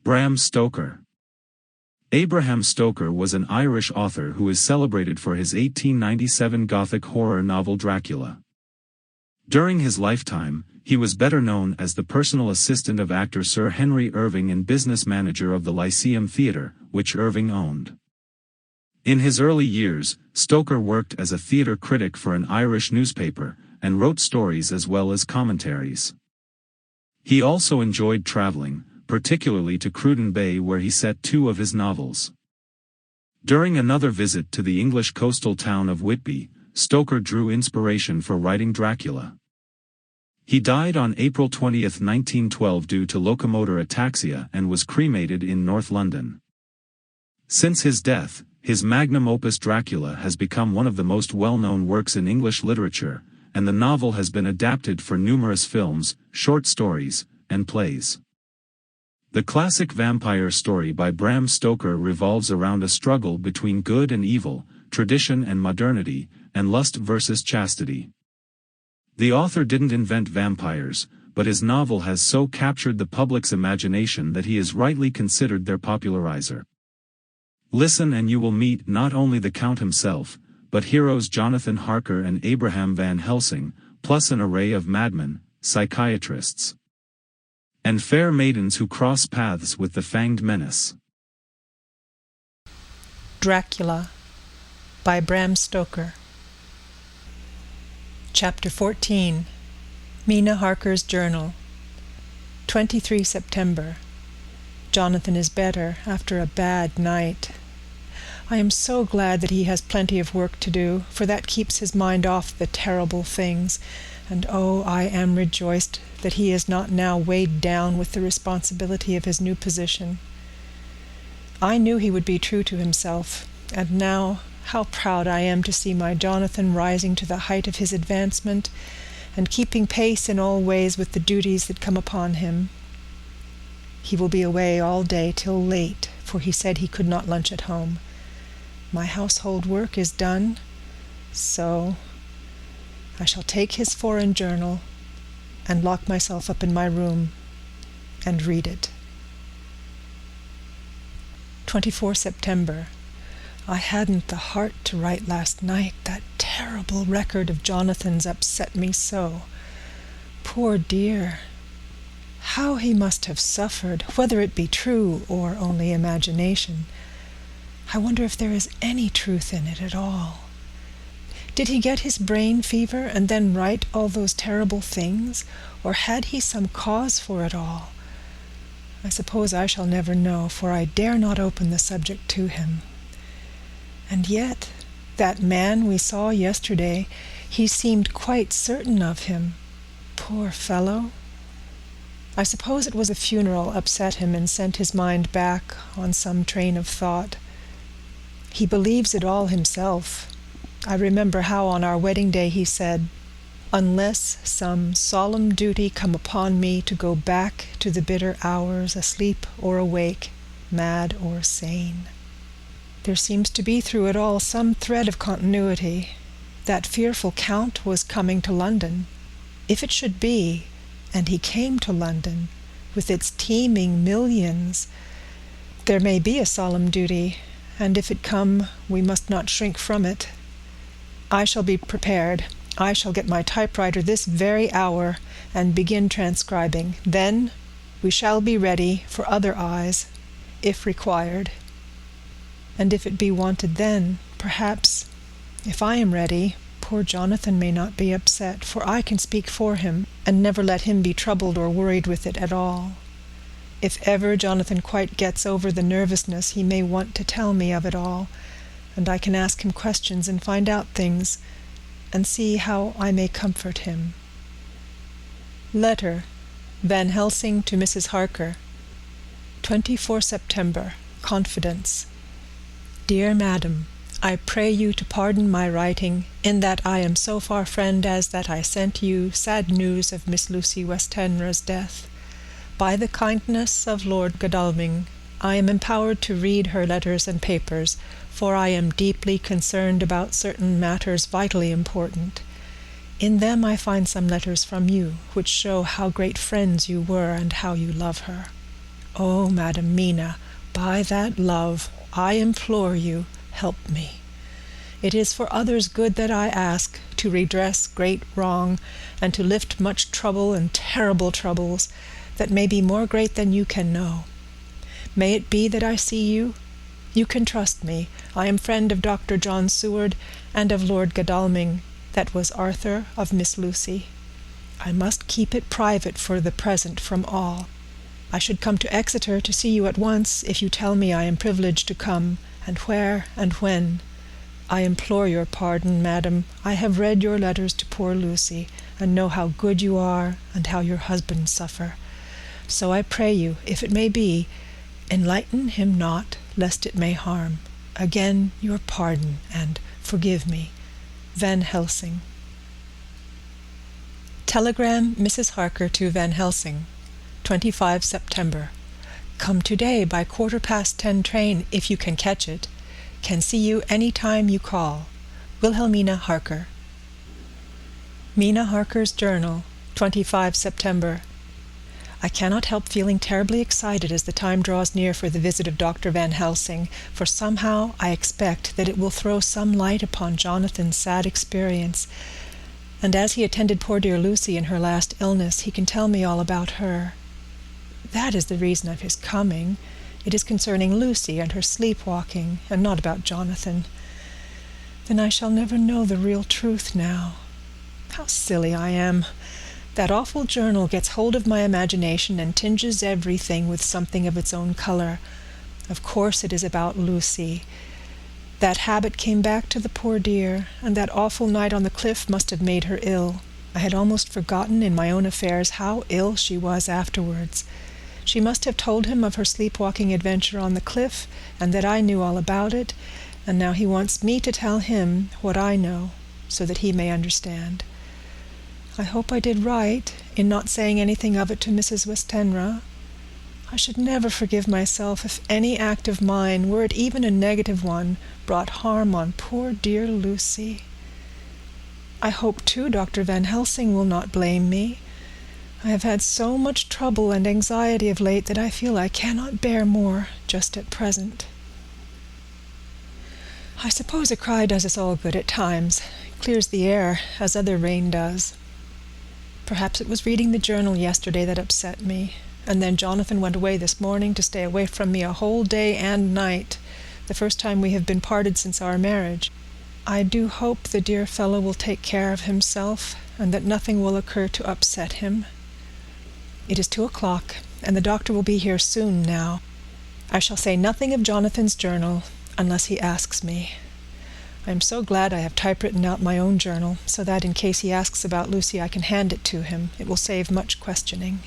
Bram Stoker. Abraham Stoker was an Irish author who is celebrated for his 1897 Gothic horror novel Dracula. During his lifetime, he was better known as the personal assistant of actor Sir Henry Irving and business manager of the Lyceum Theatre, which Irving owned. In his early years, Stoker worked as a theatre critic for an Irish newspaper, and wrote stories as well as commentaries. He also enjoyed traveling, particularly to Cruden Bay where he set two of his novels. During another visit to the English coastal town of Whitby, Stoker drew inspiration for writing Dracula. He died on April 20, 1912 due to locomotor ataxia and was cremated in North London. Since his death, his magnum opus Dracula has become one of the most well-known works in English literature, and the novel has been adapted for numerous films, short stories, and plays. The classic vampire story by Bram Stoker revolves around a struggle between good and evil, tradition and modernity, and lust versus chastity. The author didn't invent vampires, but his novel has so captured the public's imagination that he is rightly considered their popularizer. Listen and you will meet not only the Count himself, but heroes Jonathan Harker and Abraham Van Helsing, plus an array of madmen, psychiatrists, and fair maidens who cross paths with the fanged menace. Dracula by Bram Stoker. Chapter 14. Mina Harker's Journal. 23 September. Jonathan is better after a bad night. I am so glad that he has plenty of work to do, for that keeps his mind off the terrible things, and oh, I am rejoiced that he is not now weighed down with the responsibility of his new position. I knew he would be true to himself, and now how proud I am to see my Jonathan rising to the height of his advancement, and keeping pace in all ways with the duties that come upon him. He will be away all day till late, for he said he could not lunch at home. My household work is done, so I shall take his foreign journal and lock myself up in my room and read it. 24 September. I hadn't the heart to write last night. That terrible record of Jonathan's upset me so. Poor dear. How he must have suffered, whether it be true or only imagination. I wonder if there is any truth in it at all. Did he get his brain fever and then write all those terrible things, or had he some cause for it all? I suppose I shall never know, for I dare not open the subject to him. And yet, that man we saw yesterday, he seemed quite certain of him. Poor fellow. I suppose it was a funeral upset him and sent his mind back on some train of thought. He believes it all himself. I remember how on our wedding day he said, "Unless some solemn duty come upon me to go back to the bitter hours, asleep or awake, mad or sane." There seems to be through it all some thread of continuity. That fearful Count was coming to London. If it should be, and he came to London, with its teeming millions, there may be a solemn duty, and if it come, we must not shrink from it. I shall be prepared. I shall get my typewriter this very hour and begin transcribing. Then we shall be ready for other eyes, if required. And if it be wanted then, perhaps, if I am ready, poor Jonathan may not be upset, for I can speak for him, and never let him be troubled or worried with it at all. If ever Jonathan quite gets over the nervousness, he may want to tell me of it all, and I can ask him questions and find out things, and see how I may comfort him. Letter, Van Helsing to Mrs. Harker. 24 September. Confidence. Dear Madam, I pray you to pardon my writing, in that I am so far friend as that I sent you sad news of Miss Lucy Westenra's death. By the kindness of Lord Godalming, I am empowered to read her letters and papers, for I am deeply concerned about certain matters vitally important. In them I find some letters from you, which show how great friends you were and how you love her. Oh, Madam Mina, by that love, I implore you, help me. It is for others' good that I ask, to redress great wrong, and to lift much trouble and terrible troubles, that may be more great than you can know. May it be that I see you? You can trust me. I am friend of Dr. John Seward, and of Lord Godalming, that was Arthur of Miss Lucy. I must keep it private for the present from all. I should come to Exeter to see you at once, if you tell me I am privileged to come, and where and when. I implore your pardon, madam. I have read your letters to poor Lucy, and know how good you are, and how your husband suffer. So I pray you, if it may be, enlighten him not, lest it may harm. Again your pardon, and forgive me. Van Helsing. Telegram Mrs. Harker to Van Helsing, 25 September. Come today by 10:15 train, if you can catch it. Can see you any time you call. Wilhelmina Harker. Mina Harker's Journal, 25 September. I cannot help feeling terribly excited as the time draws near for the visit of Dr. Van Helsing, for somehow I expect that it will throw some light upon Jonathan's sad experience, and as he attended poor dear Lucy in her last illness, he can tell me all about her. That is the reason of his coming. It is concerning Lucy and her sleepwalking, and not about Jonathan. Then I shall never know the real truth now. How silly I am! That awful journal gets hold of my imagination and tinges everything with something of its own color. Of course it is about Lucy. That habit came back to the poor dear, and that awful night on the cliff must have made her ill. I had almost forgotten in my own affairs how ill she was afterwards. She must have told him of her sleepwalking adventure on the cliff, and that I knew all about it, and now he wants me to tell him what I know, so that he may understand. I hope I did right in not saying anything of it to Mrs. Westenra. I should never forgive myself if any act of mine, were it even a negative one, brought harm on poor dear Lucy. I hope, too, Dr. Van Helsing will not blame me. I have had so much trouble and anxiety of late that I feel I cannot bear more just at present. I suppose a cry does us all good at times, clears the air, as other rain does. Perhaps it was reading the journal yesterday that upset me, and then Jonathan went away this morning to stay away from me a whole day and night, the first time we have been parted since our marriage. I do hope the dear fellow will take care of himself, and that nothing will occur to upset him. It is 2:00, and the doctor will be here soon now. I shall say nothing of Jonathan's journal, unless he asks me. I am so glad I have typewritten out my own journal, so that in case he asks about Lucy I can hand it to him. It will save much questioning.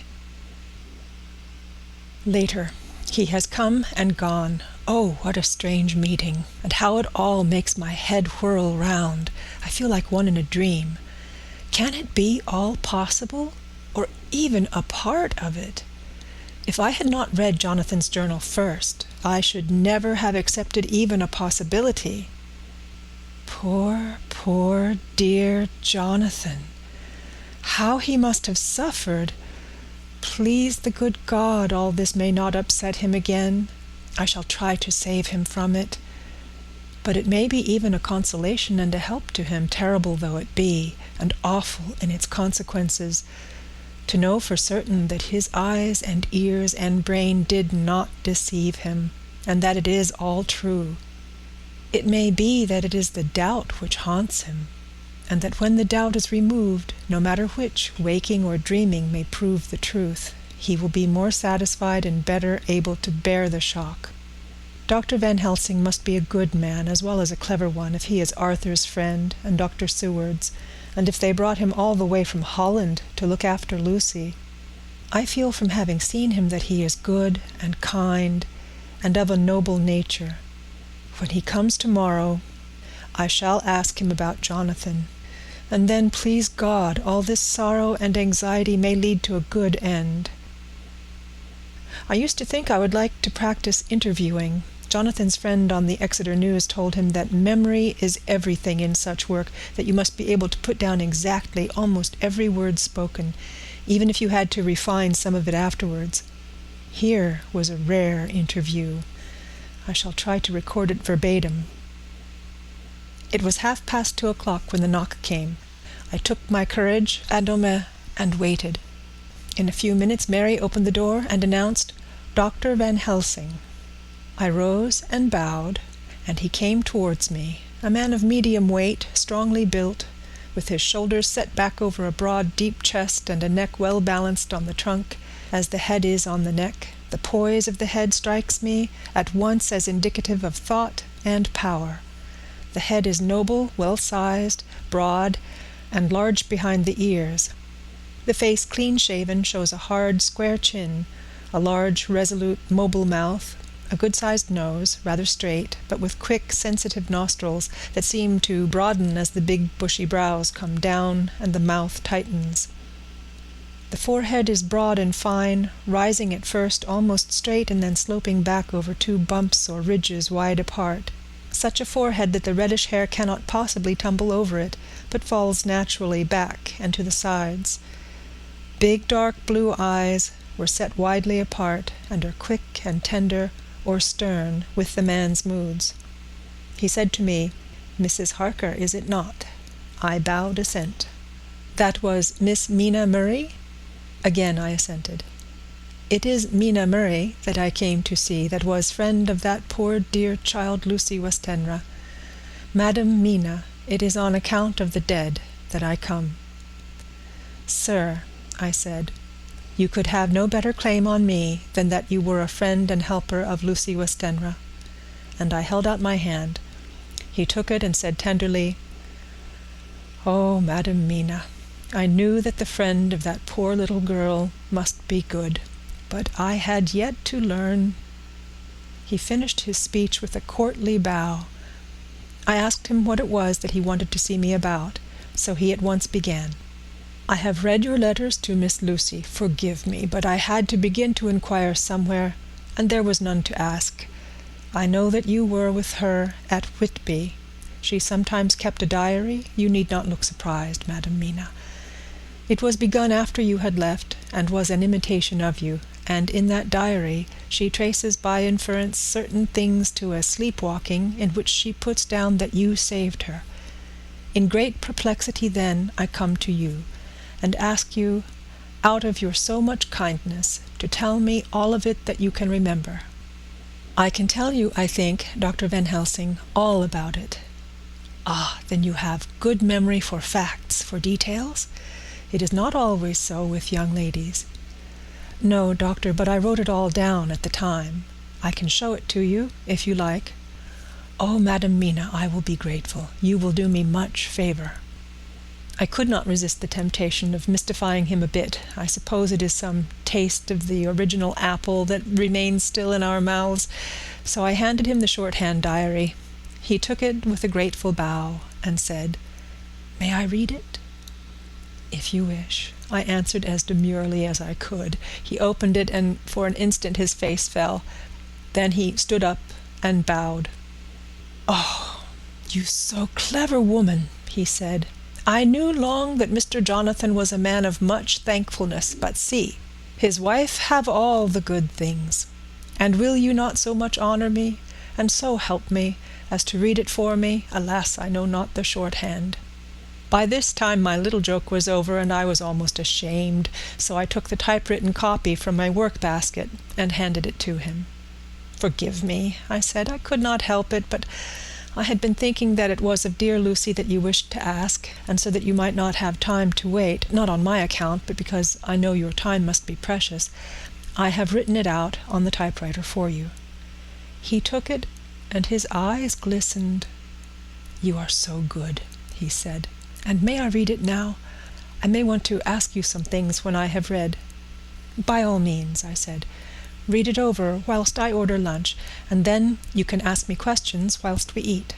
Later. He has come and gone. Oh, what a strange meeting, and how it all makes my head whirl round. I feel like one in a dream. Can it be all possible, or even a part of it? If I had not read Jonathan's journal first, I should never have accepted even a possibility. Poor dear Jonathan. How he must have suffered. Please the good God, all this may not upset him again. I shall try to save him from it. But it may be even a consolation and a help to him, terrible though it be, and awful in its consequences, to know for certain that his eyes and ears and brain did not deceive him, and that it is all true. It may be that it is the doubt which haunts him, and that when the doubt is removed, no matter which, waking or dreaming, may prove the truth, he will be more satisfied and better able to bear the shock. Dr. Van Helsing must be a good man as well as a clever one if he is Arthur's friend and Dr. Seward's, and if they brought him all the way from Holland to look after Lucy. I feel from having seen him that he is good and kind and of a noble nature. When he comes tomorrow, I shall ask him about Jonathan, and then, please God, all this sorrow and anxiety may lead to a good end. I used to think I would like to practice interviewing. Jonathan's friend on the Exeter News told him that memory is everything in such work, that you must be able to put down exactly almost every word spoken, even if you had to refine some of it afterwards. Here was a rare interview. I shall try to record it verbatim. It was 2:30 when the knock came. I took my courage à deux mains and waited. In a few minutes Mary opened the door and announced Dr. Van Helsing. I rose and bowed, and he came towards me, a man of medium weight, strongly built, with his shoulders set back over a broad, deep chest and a neck well balanced on the trunk, as the head is on the neck. The poise of the head strikes me at once as indicative of thought and power. The head is noble, well-sized, broad, and large behind the ears. The face, clean-shaven, shows a hard, square chin, a large, resolute, mobile mouth, a good-sized nose, rather straight, but with quick, sensitive nostrils that seem to broaden as the big, bushy brows come down and the mouth tightens. The forehead is broad and fine, rising at first almost straight and then sloping back over two bumps or ridges wide apart. Such a forehead that the reddish hair cannot possibly tumble over it, but falls naturally back and to the sides. Big dark blue eyes were set widely apart and are quick and tender or stern with the man's moods. He said to me, "Mrs. Harker, is it not?" I bowed assent. "That was Miss Mina Murray?" Again I assented. "It is Mina Murray that I came to see, that was friend of that poor dear child Lucy Westenra. Madam Mina, it is on account of the dead that I come." "Sir," I said, "you could have no better claim on me than that you were a friend and helper of Lucy Westenra." And I held out my hand. He took it and said tenderly, "Oh, Madam Mina, I knew that the friend of that poor little girl must be good, but I had yet to learn." He finished his speech with a courtly bow. I asked him what it was that he wanted to see me about, so he at once began. "I have read your letters to Miss Lucy. Forgive me, but I had to begin to inquire somewhere, and there was none to ask. I know that you were with her at Whitby. She sometimes kept a diary. You need not look surprised, Madam Mina. It was begun after you had left, and was an imitation of you, and in that diary she traces by inference certain things to a sleepwalking in which she puts down that you saved her. In great perplexity then I come to you, and ask you, out of your so much kindness, to tell me all of it that you can remember. I can tell you, I think, Dr. Van Helsing, all about it." "Ah, then you have good memory for facts, for details? It is not always so with young ladies." "No, doctor, but I wrote it all down at the time. I can show it to you, if you like." "Oh, Madam Mina, I will be grateful. You will do me much favor." I could not resist the temptation of mystifying him a bit. I suppose it is some taste of the original apple that remains still in our mouths. So I handed him the shorthand diary. He took it with a grateful bow and said, "May I read it?" "If you wish," I answered as demurely as I could. He opened it, and for an instant his face fell. Then he stood up and bowed. "Oh, you so clever woman," he said. "I knew long that Mr. Jonathan was a man of much thankfulness, but see, his wife have all the good things. And will you not so much honor me, and so help me, as to read it for me? Alas, I know not the shorthand." By this time my little joke was over, and I was almost ashamed, so I took the typewritten copy from my work-basket and handed it to him. "Forgive me," I said. "I could not help it, but I had been thinking that it was of dear Lucy that you wished to ask, and so that you might not have time to wait, not on my account, but because I know your time must be precious, I have written it out on the typewriter for you." He took it, and his eyes glistened. "You are so good," he said. "And may I read it now? I may want to ask you some things when I have read." "By all means," I said. "Read it over whilst I order lunch, and then you can ask me questions whilst we eat."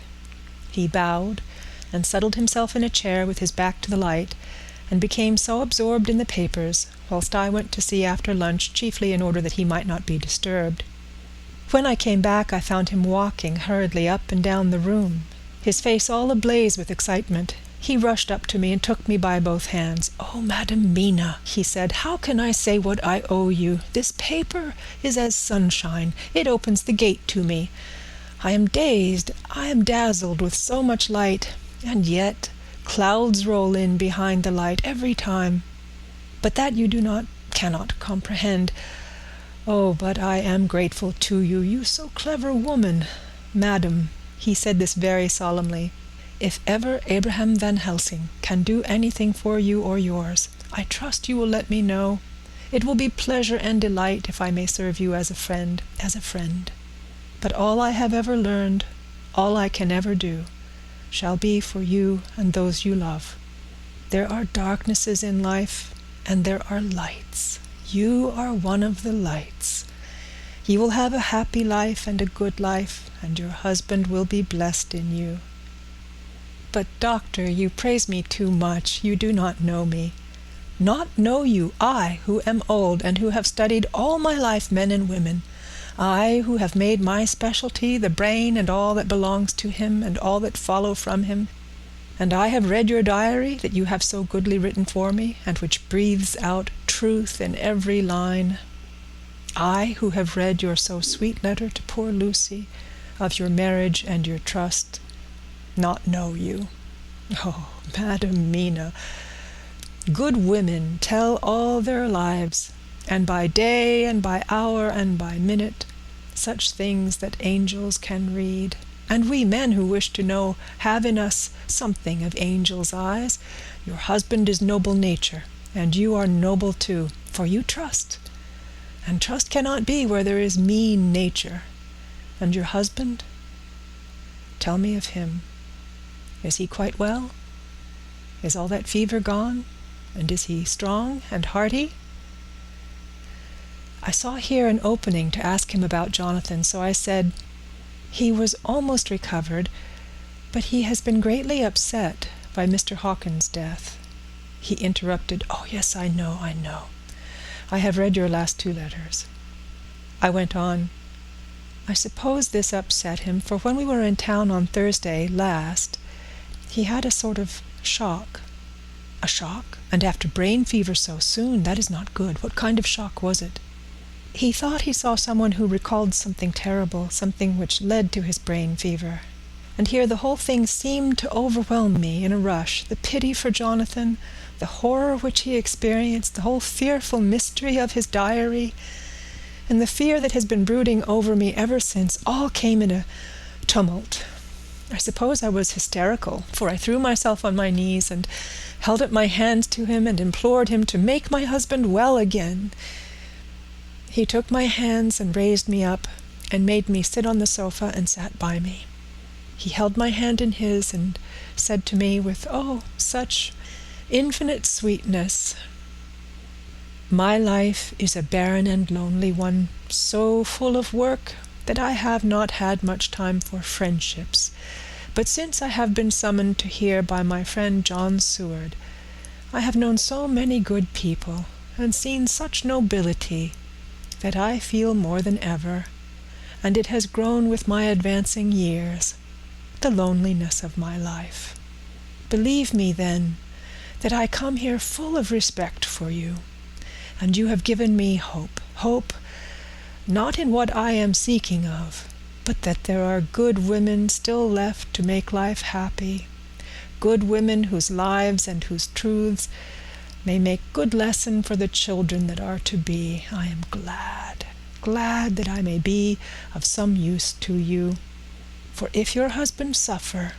He bowed, and settled himself in a chair with his back to the light, and became so absorbed in the papers, whilst I went to see after lunch, chiefly in order that he might not be disturbed. When I came back, I found him walking hurriedly up and down the room, his face all ablaze with excitement. He rushed up to me and took me by both hands. "Oh, Madam Mina," he said, "how can I say what I owe you? This paper is as sunshine. It opens the gate to me. I am dazed, I am dazzled with so much light, and yet clouds roll in behind the light every time. But that you cannot comprehend. Oh, but I am grateful to you, you so clever woman. Madam," he said this very solemnly, "if ever Abraham Van Helsing can do anything for you or yours, I trust you will let me know. It will be pleasure and delight if I may serve you as a friend. But all I have ever learned, all I can ever do, shall be for you and those you love. There are darknesses in life, and there are lights. You are one of the lights. You will have a happy life and a good life, and your husband will be blessed in you." "But, doctor, you praise me too much. You do not know me." "Not know you, I, who am old, and who have studied all my life men and women. I, who have made my specialty the brain and all that belongs to him, and all that follow from him. And I have read your diary that you have so goodly written for me, and which breathes out truth in every line. I, who have read your so sweet letter to poor Lucy, of your marriage and your trust, not know you. Oh, Madam Mina, good women tell all their lives, and by day and by hour and by minute, such things that angels can read. And we men who wish to know have in us something of angels' eyes. Your husband is noble nature, and you are noble too, for you trust. And trust cannot be where there is mean nature. And your husband? Tell me of him. Is he quite well? Is all that fever gone? And is he strong and hearty?" I saw here an opening to ask him about Jonathan, so I said, "He was almost recovered, but he has been greatly upset by Mr. Hawkins' death." He interrupted, "Oh, yes, I know. I have read your last 2 letters." I went on, "I suppose this upset him, for when we were in town on Thursday last, he had a sort of shock." "A shock? And after brain fever so soon? That is not good. What kind of shock was it?" "He thought he saw someone who recalled something terrible, something which led to his brain fever. And here the whole thing seemed to overwhelm me in a rush. The pity for Jonathan, the horror which he experienced, the whole fearful mystery of his diary, and the fear that has been brooding over me ever since, all came in a tumult. I suppose I was hysterical, for I threw myself on my knees and held up my hands to him and implored him to make my husband well again. He took my hands and raised me up and made me sit on the sofa and sat by me. He held my hand in his and said to me with, oh, such infinite sweetness, 'My life is a barren and lonely one, so full of work that I have not had much time for friendships. But since I have been summoned to here by my friend John Seward, I have known so many good people and seen such nobility that I feel more than ever, and it has grown with my advancing years, the loneliness of my life. Believe me, then, that I come here full of respect for you, and you have given me hope, not in what I am seeking of, but that there are good women still left to make life happy, good women whose lives and whose truths may make good lesson for the children that are to be. I am glad that I may be of some use to you. For if your husband suffer,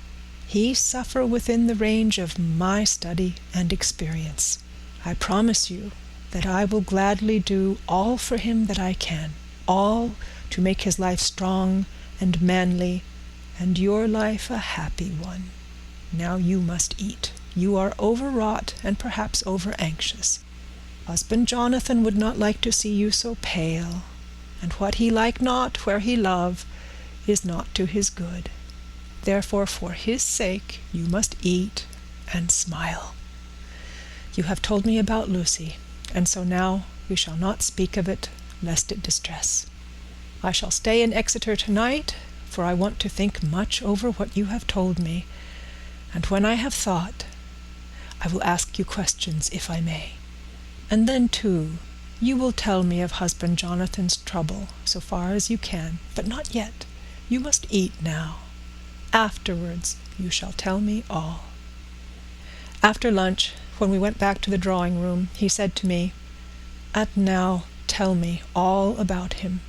he suffer within the range of my study and experience. I promise you that I will gladly do all for him that I can, all to make his life strong and manly, and your life a happy one. Now you must eat. You are overwrought and perhaps over-anxious. Husband Jonathan would not like to see you so pale, and what he like not where he love is not to his good. Therefore, for his sake, you must eat and smile. You have told me about Lucy, and so now we shall not speak of it, lest it distress. I shall stay in Exeter tonight, for I want to think much over what you have told me, and when I have thought, I will ask you questions, if I may. And then, too, you will tell me of husband Jonathan's trouble, so far as you can, but not yet. You must eat now. Afterwards you shall tell me all." After lunch, when we went back to the drawing-room, he said to me, "And now tell me all about him."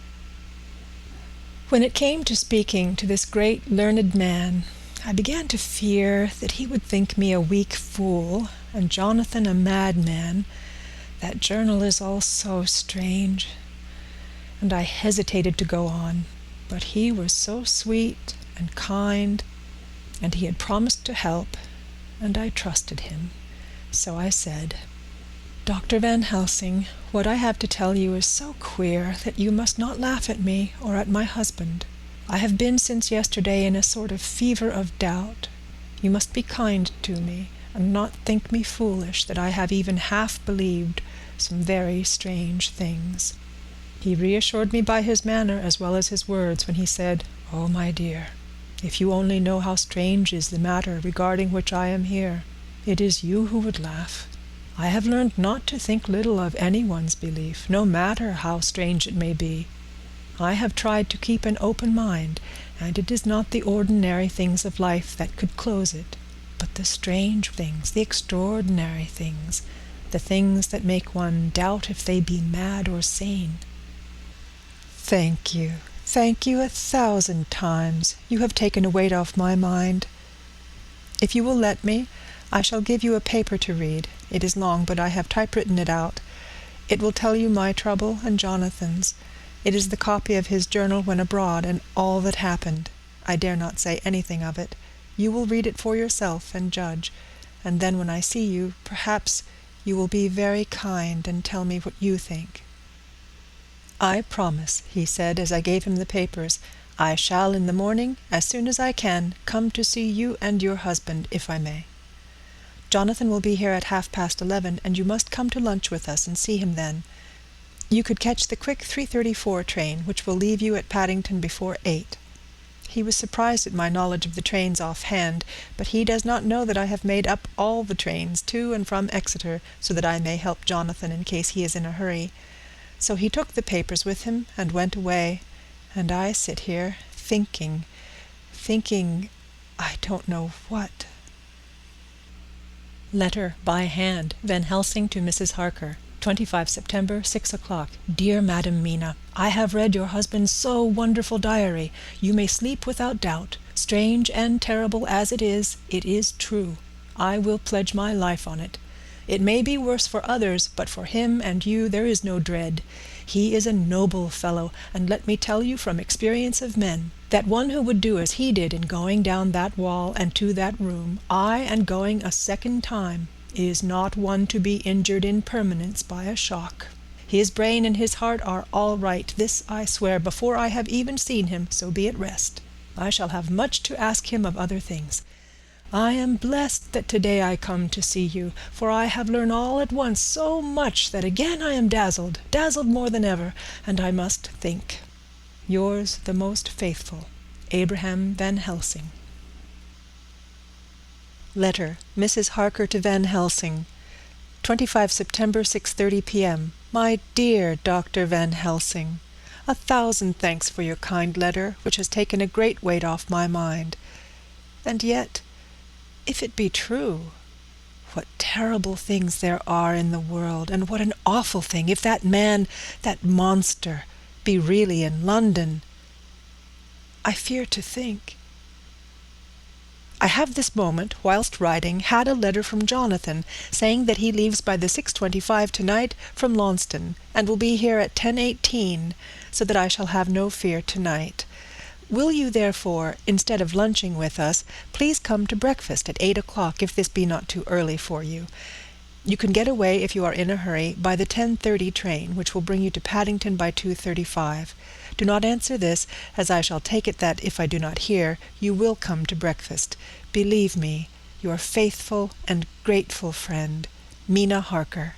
When it came to speaking to this great learned man, I began to fear that he would think me a weak fool, and Jonathan a madman. That journal is all so strange. And I hesitated to go on, but he was so sweet and kind, and he had promised to help, and I trusted him. So I said, "Dr. Van Helsing, what I have to tell you is so queer that you must not laugh at me or at my husband. I have been since yesterday in a sort of fever of doubt. You must be kind to me, and not think me foolish that I have even half believed some very strange things." He reassured me by his manner as well as his words when he said, "Oh, my dear, if you only know how strange is the matter regarding which I am here, it is you who would laugh. I have learned not to think little of anyone's belief, no matter how strange it may be. I have tried to keep an open mind, and it is not the ordinary things of life that could close it, but the strange things, the extraordinary things, the things that make one doubt if they be mad or sane." Thank you 1,000 times. You have taken a weight off my mind. If you will let me, I shall give you a paper to read. It is long, but I have typewritten it out. It will tell you my trouble and Jonathan's. It is the copy of his journal when abroad, and all that happened. I dare not say anything of it. You will read it for yourself and judge, and then when I see you, perhaps you will be very kind and tell me what you think." "I promise," he said, as I gave him the papers. "I shall in the morning, as soon as I can, come to see you and your husband, if I may. Jonathan will be here at 11:30, and you must come to lunch with us and see him then. You could catch the quick 3:34 train, which will leave you at Paddington before 8. He was surprised at my knowledge of the trains offhand, but he does not know that I have made up all the trains to and from Exeter, so that I may help Jonathan in case he is in a hurry. So he took the papers with him and went away, and I sit here thinking, I don't know what." Letter by hand, Van Helsing to Mrs. Harker. 25 September, 6 o'clock. Dear Madam Mina, I have read your husband's so wonderful diary. You may sleep without doubt. Strange and terrible as it is true. I will pledge my life on it. It may be worse for others, but for him and you there is no dread. He is a noble fellow, and let me tell you from experience of men, that one who would do as he did in going down that wall and to that room, aye, and going a second time, is not one to be injured in permanence by a shock. His brain and his heart are all right, this I swear, before I have even seen him, so be at rest. I shall have much to ask him of other things. I am blessed that today I come to see you, for I have learned all at once so much that again I am dazzled more than ever, and I must think. Yours the most faithful, Abraham Van Helsing. Letter, Mrs. Harker to Van Helsing. 25 September, 6:30 p.m. My dear Dr. Van Helsing, 1,000 thanks for your kind letter, which has taken a great weight off my mind. And yet, if it be true, what terrible things there are in the world, and what an awful thing if that man, that monster, be really in London. I fear to think. I have this moment, whilst writing, had a letter from Jonathan, saying that he leaves by the 6:25 tonight from Launceston, and will be here at 10:18, so that I shall have no fear tonight. Will you, therefore, instead of lunching with us, please come to breakfast at 8 o'clock, if this be not too early for you. You can get away, if you are in a hurry, by the 10:30 train, which will bring you to Paddington by 2:35. Do not answer this, as I shall take it that, if I do not hear, you will come to breakfast. Believe me, your faithful and grateful friend, Mina Harker.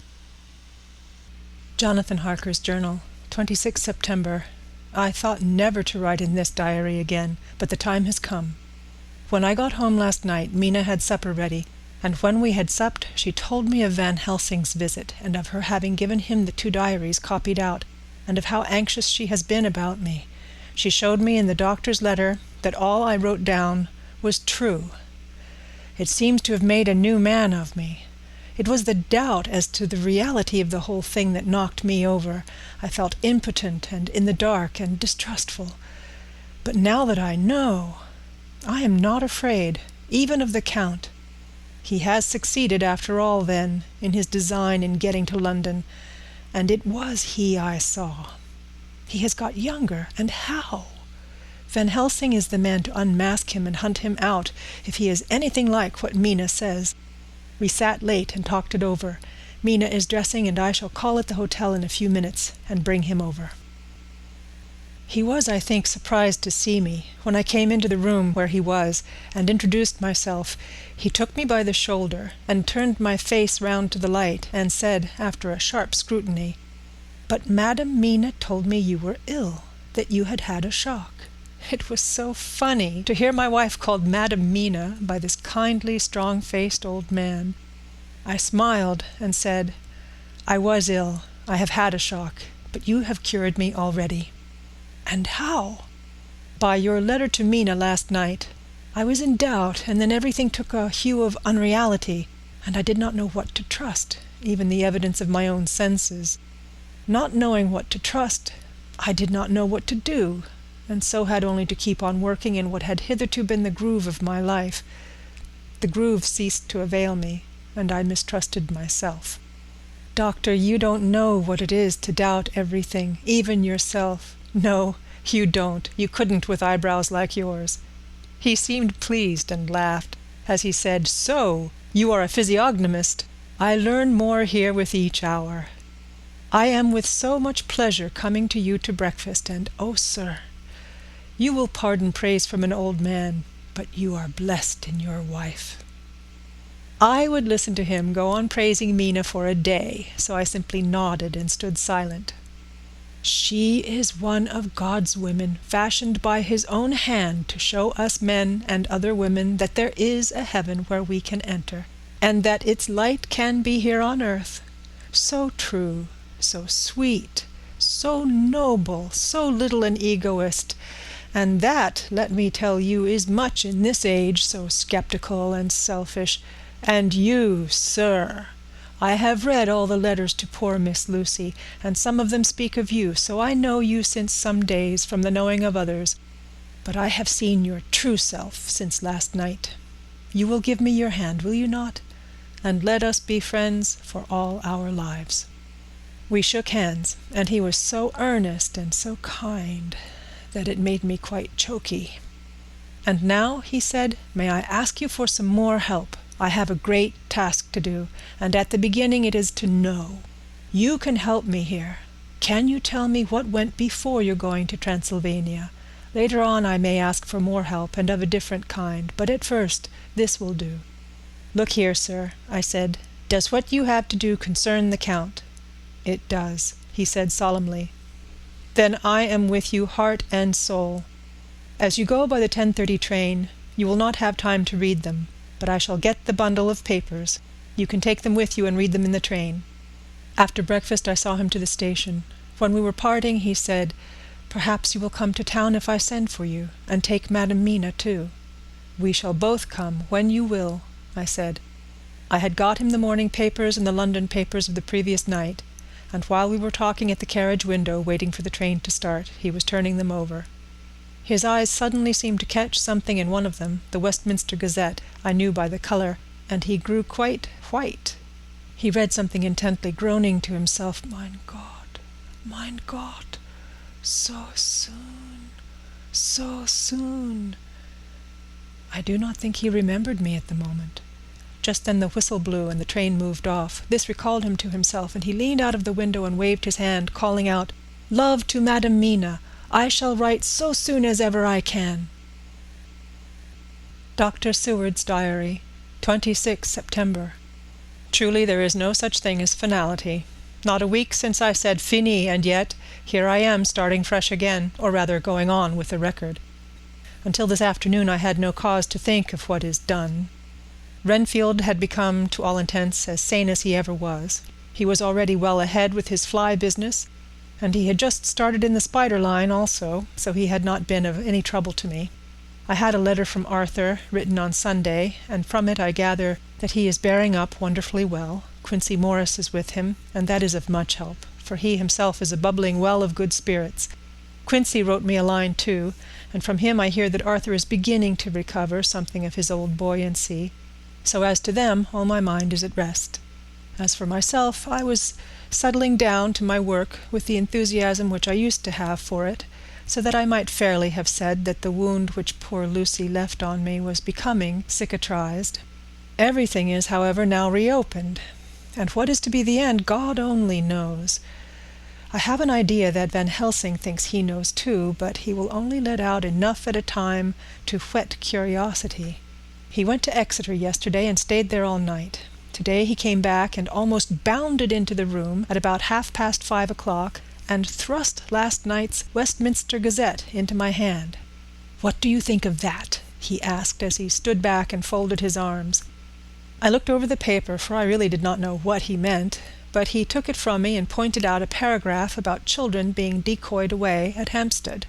Jonathan Harker's Journal, 26 September. I thought never to write in this diary again, but the time has come. When I got home last night, Mina had supper ready. And when we had supped, she told me of Van Helsing's visit, and of her having given him the 2 diaries copied out, and of how anxious she has been about me. She showed me in the doctor's letter that all I wrote down was true. It seems to have made a new man of me. It was the doubt as to the reality of the whole thing that knocked me over. I felt impotent and in the dark and distrustful. But now that I know, I am not afraid, even of the Count. He has succeeded, after all, then, in his design in getting to London, and it was he I saw. He has got younger, and how? Van Helsing is the man to unmask him and hunt him out, if he is anything like what Mina says. We sat late and talked it over. Mina is dressing, and I shall call at the hotel in a few minutes and bring him over. He was, I think, surprised to see me. When I came into the room where he was and introduced myself, he took me by the shoulder and turned my face round to the light and said, after a sharp scrutiny, "But Madam Mina told me you were ill, that you had had a shock." It was so funny to hear my wife called Madam Mina by this kindly, strong-faced old man. I smiled and said, "I was ill. I have had a shock, but you have cured me already." "And how?" "By your letter to Mina last night. I was in doubt, and then everything took a hue of unreality, and I did not know what to trust, even the evidence of my own senses. Not knowing what to trust, I did not know what to do, and so had only to keep on working in what had hitherto been the groove of my life. The groove ceased to avail me, and I mistrusted myself. Doctor, you don't know what it is to doubt everything, even yourself. No, you don't. You couldn't with eyebrows like yours." He seemed pleased and laughed, as he said, "So, you are a physiognomist. I learn more here with each hour. I am with so much pleasure coming to you to breakfast, and oh, sir, you will pardon praise from an old man, but you are blessed in your wife." I would listen to him go on praising Mina for a day, so I simply nodded and stood silent. "She is one of God's women, fashioned by his own hand to show us men and other women that there is a heaven where we can enter, and that its light can be here on earth. So true, so sweet, so noble, so little an egoist, and that, let me tell you, is much in this age, so skeptical and selfish. And you, sir, I have read all the letters to poor Miss Lucy, and some of them speak of you, so I know you since some days from the knowing of others. But I have seen your true self since last night. You will give me your hand, will you not? And let us be friends for all our lives." We shook hands, and he was so earnest and so kind that it made me quite choky. "And now," he said, "may I ask you for some more help? I have a great task to do, and at the beginning it is to know. You can help me here. Can you tell me what went before your going to Transylvania? Later on I may ask for more help, and of a different kind, but at first this will do." "Look here, sir," I said, "does what you have to do concern the Count?" "It does," he said solemnly. "Then I am with you heart and soul. As you go by the 10:30 train, you will not have time to read them, but I shall get the bundle of papers. You can take them with you and read them in the train." After breakfast I saw him to the station. When we were parting, he said, "Perhaps you will come to town if I send for you, and take Madam Mina too." "We shall both come, when you will," I said. I had got him the morning papers and the London papers of the previous night, and while we were talking at the carriage window, waiting for the train to start, he was turning them over. His eyes suddenly seemed to catch something in one of them, the Westminster Gazette, I knew by the colour, and he grew quite white. He read something intently, groaning to himself, mein Gott, so soon, so soon." I do not think he remembered me at the moment. Just then the whistle blew and the train moved off. This recalled him to himself, and he leaned out of the window and waved his hand, calling out, "Love to Madam Mina. I shall write so soon as ever I can." Dr. Seward's Diary, 26 September. Truly there is no such thing as finality. Not a week since I said fini, and yet here I am starting fresh again, or rather going on with the record. Until this afternoon I had no cause to think of what is done. Renfield had become, to all intents, as sane as he ever was. He was already well ahead with his fly business, and he had just started in the spider line also, so he had not been of any trouble to me. I had a letter from Arthur, written on Sunday, and from it I gather that he is bearing up wonderfully well. Quincy Morris is with him, and that is of much help, for he himself is a bubbling well of good spirits. Quincy wrote me a line too, and from him I hear that Arthur is beginning to recover something of his old buoyancy. So as to them, all my mind is at rest. As for myself, I was settling down to my work with the enthusiasm which I used to have for it, so that I might fairly have said that the wound which poor Lucy left on me was becoming cicatrized. Everything is, however, now reopened, and what is to be the end, God only knows. I have an idea that Van Helsing thinks he knows too, but he will only let out enough at a time to whet curiosity. He went to Exeter yesterday and stayed there all night. Today he came back and almost bounded into the room at about 5:30 and thrust last night's Westminster Gazette into my hand. "What do you think of that?" he asked as he stood back and folded his arms. I looked over the paper, for I really did not know what he meant, but he took it from me and pointed out a paragraph about children being decoyed away at Hampstead.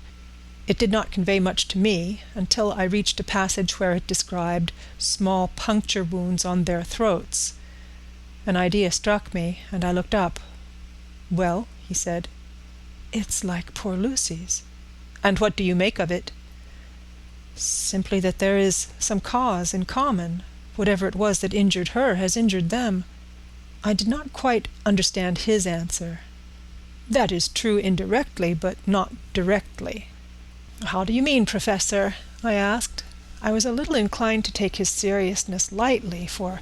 It did not convey much to me until I reached a passage where it described small puncture wounds on their throats. An idea struck me, and I looked up. "Well," he said. "It's like poor Lucy's." "And what do you make of it?" "Simply that there is some cause in common. Whatever it was that injured her has injured them." I did not quite understand his answer. "That is true indirectly, but not directly." "How do you mean, Professor?" I asked. I was a little inclined to take his seriousness lightly, for,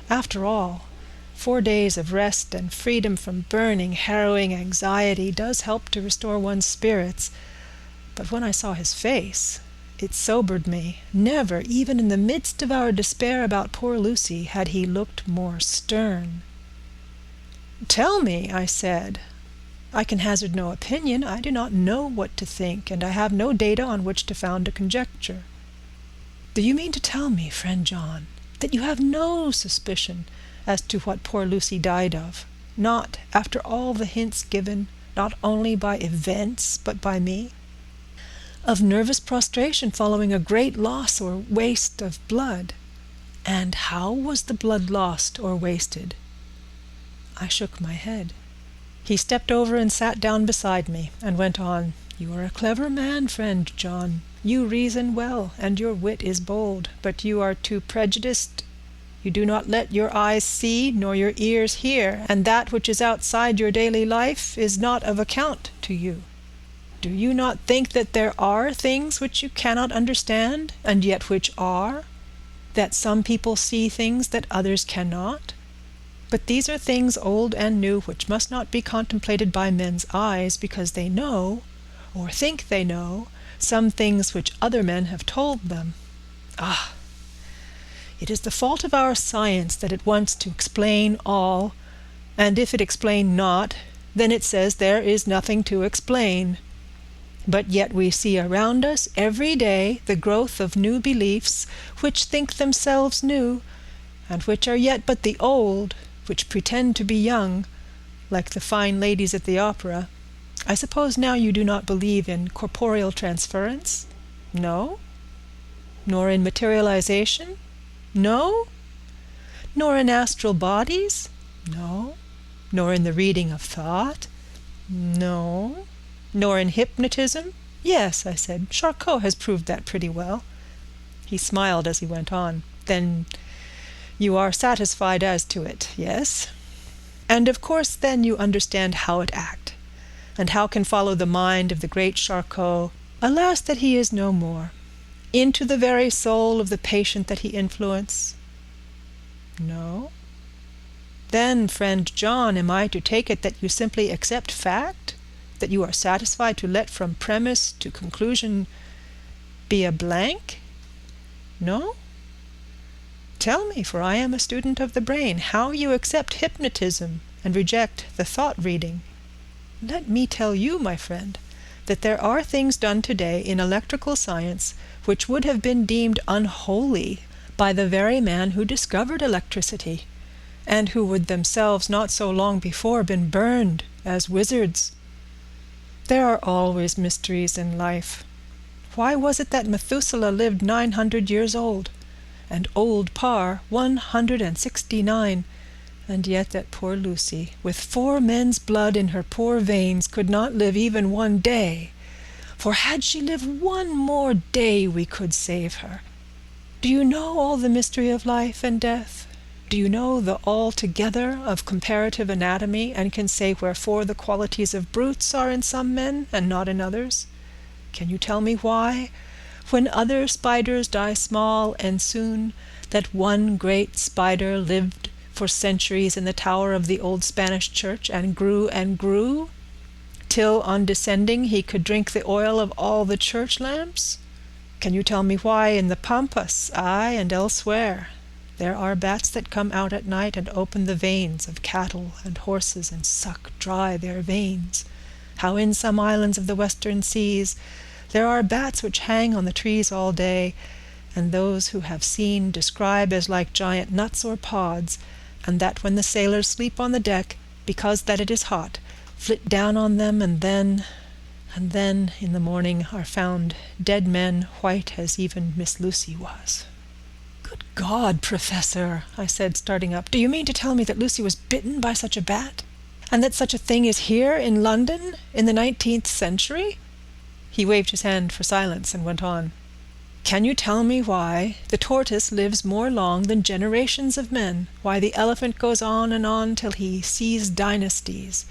after all, 4 days of rest and freedom from burning, harrowing anxiety does help to restore one's spirits. But when I saw his face, it sobered me. Never, even in the midst of our despair about poor Lucy, had he looked more stern. "Tell me," I said. "I can hazard no opinion. I do not know what to think, and I have no data on which to found a conjecture." "Do you mean to tell me, friend John, that you have no suspicion as to what poor Lucy died of? Not, after all the hints given, not only by events, but by me? Of nervous prostration following a great loss or waste of blood. And how was the blood lost or wasted?" I shook my head. He stepped over and sat down beside me, and went on. "You are a clever man, friend John. You reason well, and your wit is bold, but you are too prejudiced. You do not let your eyes see, nor your ears hear, and that which is outside your daily life is not of account to you. Do you not think that there are things which you cannot understand, and yet which are? That some people see things that others cannot? But these are things old and new which must not be contemplated by men's eyes, because they know, or think they know, some things which other men have told them. Ah! It is the fault of our science that it wants to explain all, and if it explain not, then it says there is nothing to explain. But yet we see around us every day the growth of new beliefs, which think themselves new, and which are yet but the old, which pretend to be young, like the fine ladies at the opera. I suppose now you do not believe in corporeal transference? No? Nor in materialization? No? Nor in astral bodies? No? Nor in the reading of thought? No? Nor in hypnotism? Yes, I said. Charcot has proved that pretty well. He smiled as he went on. Then you are satisfied as to it, yes? And of course then you understand how it act, and how can follow the mind of the great Charcot, alas that he is no more, into the very soul of the patient that he influenced? No? Then, friend John, am I to take it that you simply accept fact? That you are satisfied to let from premise to conclusion be a blank? No? Tell me, for I am a student of the brain, how you accept hypnotism and reject the thought-reading. Let me tell you, my friend, that there are things done today in electrical science which would have been deemed unholy by the very man who discovered electricity, and who would themselves not so long before been burned as wizards. There are always mysteries in life. Why was it that Methuselah lived 900 years old, and old Parr 169, and yet that poor Lucy, with 4 men's blood in her poor veins, could not live even one day? For had she lived one more day, we could save her. Do you know all the mystery of life and death? Do you know the altogether of comparative anatomy, and can say wherefore the qualities of brutes are in some men and not in others? Can you tell me why, when other spiders die small and soon, that one great spider lived for centuries in the tower of the old Spanish church, and grew, till on descending he could drink the oil of all the church lamps? Can you tell me why in the Pampas, aye, and elsewhere, there are bats that come out at night and open the veins of cattle and horses and suck dry their veins? How in some islands of the western seas there are bats which hang on the trees all day, and those who have seen describe as like giant nuts or pods, and that when the sailors sleep on the deck, because that it is hot, flit down on them, and then in the morning are found dead men, white as even Miss Lucy was." "Good God, Professor," I said, starting up, "do you mean to tell me that Lucy was bitten by such a bat? And that such a thing is here in London in the 19th century?" He waved his hand for silence and went on. "Can you tell me why the tortoise lives more long than generations of men, why the elephant goes on till he sees dynasties,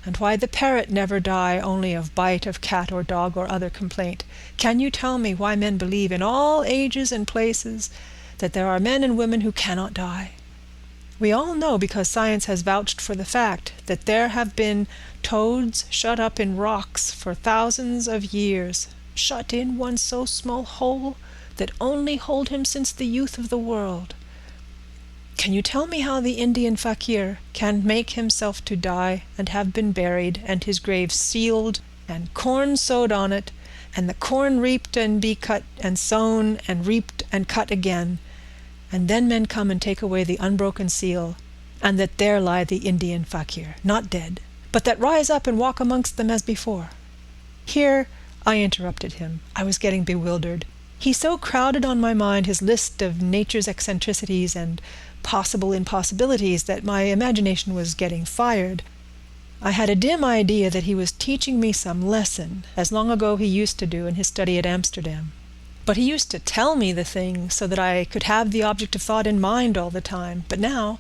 and why the parrot never die only of bite of cat or dog or other complaint? Can you tell me why men believe in all ages and places that there are men and women who cannot die? We all know, because science has vouched for the fact, that there have been toads shut up in rocks for thousands of years, shut in one so small hole that only hold him since the youth of the world. Can you tell me how the Indian fakir can make himself to die and have been buried, and his grave sealed, and corn sowed on it, and the corn reaped and be cut and sown and reaped and cut again, and then men come and take away the unbroken seal, and that there lie the Indian fakir, not dead, but that rise up and walk amongst them as before?" Here I interrupted him. I was getting bewildered. He so crowded on my mind his list of nature's eccentricities and possible impossibilities that my imagination was getting fired. I had a dim idea that he was teaching me some lesson, as long ago he used to do in his study at Amsterdam. But he used to tell me the thing so that I could have the object of thought in mind all the time. But now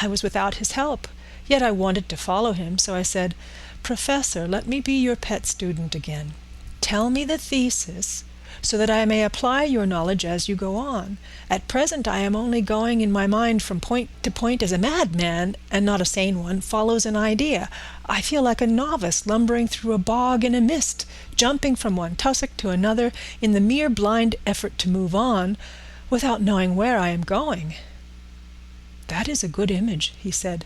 I was without his help, yet I wanted to follow him, so I said, "Professor, let me be your pet student again. Tell me the thesis, so that I may apply your knowledge as you go on. At present I am only going in my mind from point to point as a madman, and not a sane one, follows an idea. I feel like a novice lumbering through a bog in a mist, jumping from one tussock to another in the mere blind effort to move on, without knowing where I am going." "That is a good image," he said.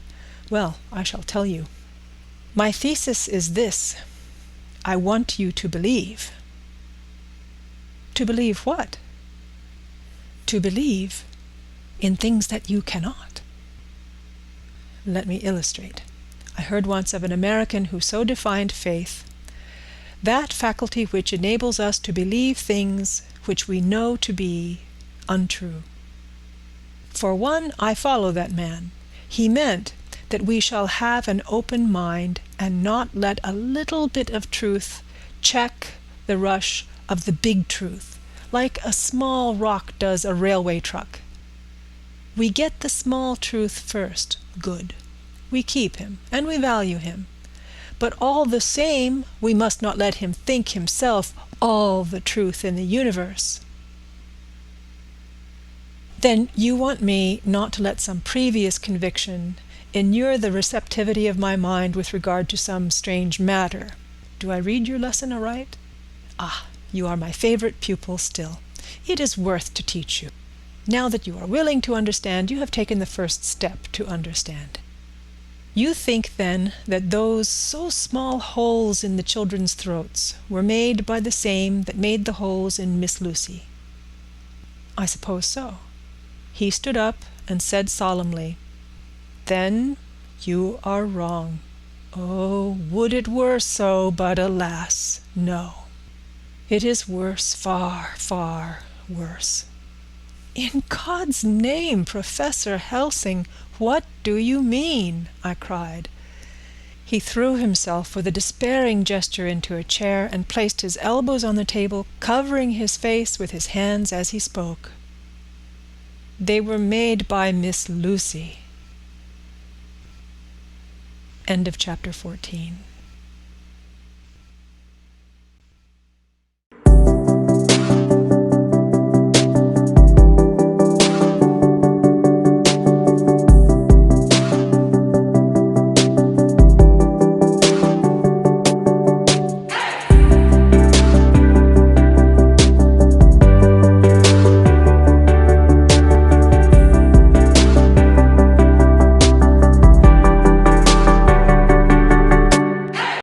"Well, I shall tell you. My thesis is this: I want you to believe." "To believe what?" "To believe in things that you cannot." Let me illustrate. I heard once of an American who so defined faith: "That faculty which enables us to believe things which we know to be untrue." For one, I follow that man. He meant that we shall have an open mind and not let a little bit of truth check the rush of the big truth, like a small rock does a railway truck. We get the small truth first, good. We keep him, and we value him. But all the same, we must not let him think himself all the truth in the universe. Then you want me not to let some previous conviction inure the receptivity of my mind with regard to some strange matter. Do I read your lesson aright? Ah, you are my favorite pupil still. It is worth to teach you. Now that you are willing to understand, you have taken the first step to understand. You think, then, that those so small holes in the children's throats were made by the same that made the holes in Miss Lucy? I suppose so. He stood up and said solemnly, "Then you are wrong. Oh, would it were so, but alas, no. It is worse, far, far worse." "In God's name, Professor Helsing, what do you mean?" I cried. He threw himself with a despairing gesture into a chair and placed his elbows on the table, covering his face with his hands as he spoke. "They were made by Miss Lucy." End of chapter 14.